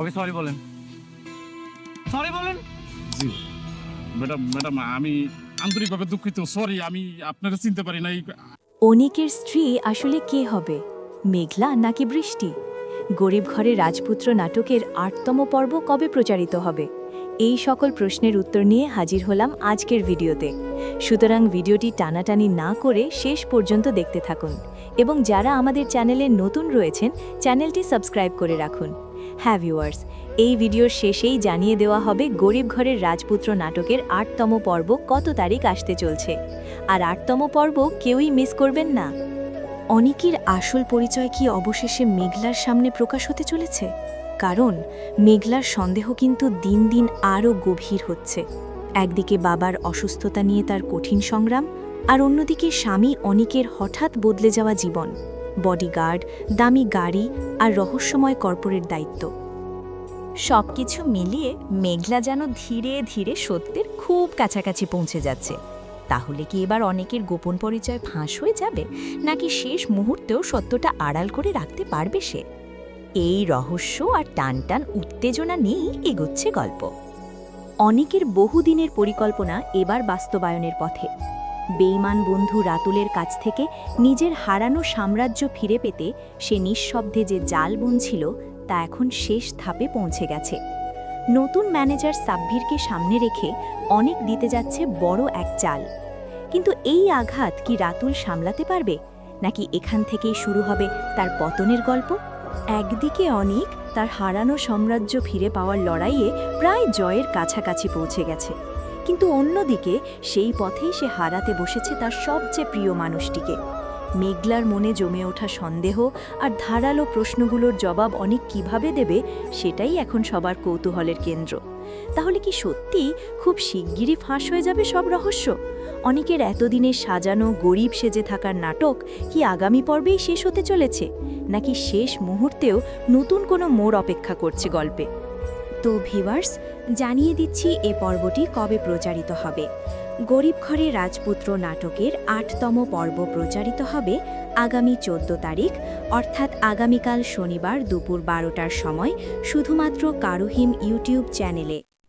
ওকে sorry বলেন। Sorry বলেন। জি madam madam আমি আন্তরিকভাবে দুঃখিত। সরি, আমি আপনারা চিনতে পারি নাই। অনিকের স্ত্রী আসলে কে হবে, মেঘলা নাকি বৃষ্টি? গরিব ঘরে রাজপুত্র নাটকের ৮তম পর্ব কবে প্রচারিত হবে? এই সকল প্রশ্নের উত্তর নিয়ে হাজির হলাম আজকের ভিডিওতে। সুতরাং ভিডিওটি টানাটানি না করে শেষ পর্যন্ত দেখতে থাকুন এবং যারা আমাদের চ্যানেলে নতুন রয়েছেন চ্যানেলটি সাবস্ক্রাইব করে রাখুন। হ্যাঁ ভিউয়ার্স, এই ভিডিওর শেষেই জানিয়ে দেওয়া হবে গরিব ঘরের রাজপুত্র নাটকের ৮তম পর্ব কত তারিখ আসতে চলছে। আর ৮তম পর্ব কেউই মিস করবেন না। অনিকের আসল পরিচয় কি অবশেষে মেঘলার সামনে প্রকাশ হতে চলেছে? কারণ মেঘলার সন্দেহ কিন্তু দিন দিন আরও গভীর হচ্ছে। একদিকে বাবার অসুস্থতা নিয়ে তার কঠিন সংগ্রাম, আর অন্যদিকে স্বামী অনিকের হঠাৎ বদলে যাওয়া জীবন, বডিগার্ড, দামি গাড়ি আর রহস্যময় কর্পোরেট দায়িত্ব। সবকিছু মিলিয়ে মেঘলা যেন ধীরে ধীরে সত্যের খুব কাছাকাছি পৌঁছে যাচ্ছে। তাহলে কি এবার অনেকের গোপন পরিচয় ফাঁস হয়ে যাবে, নাকি শেষ মুহূর্তেও সত্যটা আড়াল করে রাখতে পারবে সে? এই রহস্য আর টানটান উত্তেজনা নিয়েই এগোচ্ছে গল্প। অনেকের বহুদিনের পরিকল্পনা এবার বাস্তবায়নের পথে। বেঈমান বন্ধু রাতুলের কাছ থেকে নিজের হারানো সাম্রাজ্য ফিরে পেতে সে নিঃশব্দে যে জাল বুনছিল তা এখন শেষ ধাপে পৌঁছে গেছে। নতুন ম্যানেজার সাব্বিরকে সামনে রেখে অনেক দিতে যাচ্ছে বড় এক চাল। কিন্তু এই আঘাত কি রাতুল সামলাতে পারবে, নাকি এখান থেকেই শুরু হবে তার পতনের গল্প? একদিকে অনিক তার হারানো সাম্রাজ্য ফিরে পাওয়ার লড়াইয়ে প্রায় জয়ের কাছাকাছি পৌঁছে গেছে, কিন্তু অন্যদিকে সেই পথেই সে হারাতে বসেছে তার সবচেয়ে প্রিয় মানুষটিকে। মেঘলার মনে জমে ওঠা সন্দেহ আর ধারালো প্রশ্নগুলোর জবাব অনেক কিভাবে দেবে, সেটাই এখন সবার কৌতূহলের কেন্দ্র। তাহলে কি সত্যি খুব শিগগিরই ফাঁস হয়ে যাবে সব রহস্য? অনেকের এতদিনের সাজানো গরিব সেজে থাকার নাটক কি আগামী পর্বেই শেষ হতে চলেছে, নাকি শেষ মুহূর্তেও নতুন কোনো মোড় অপেক্ষা করছে গল্পে? তো ভিউয়ার্স, জানিয়ে দিচ্ছি এ পর্বটি কবে প্রচারিত হবে। গরিব ঘরে রাজপুত্র নাটকের ৮তম পর্ব প্রচারিত হবে আগামী ১৪ তারিখ, অর্থাৎ আগামীকাল শনিবার দুপুর ১২টার সময় শুধুমাত্র কারুহিম ইউটিউব চ্যানেলে।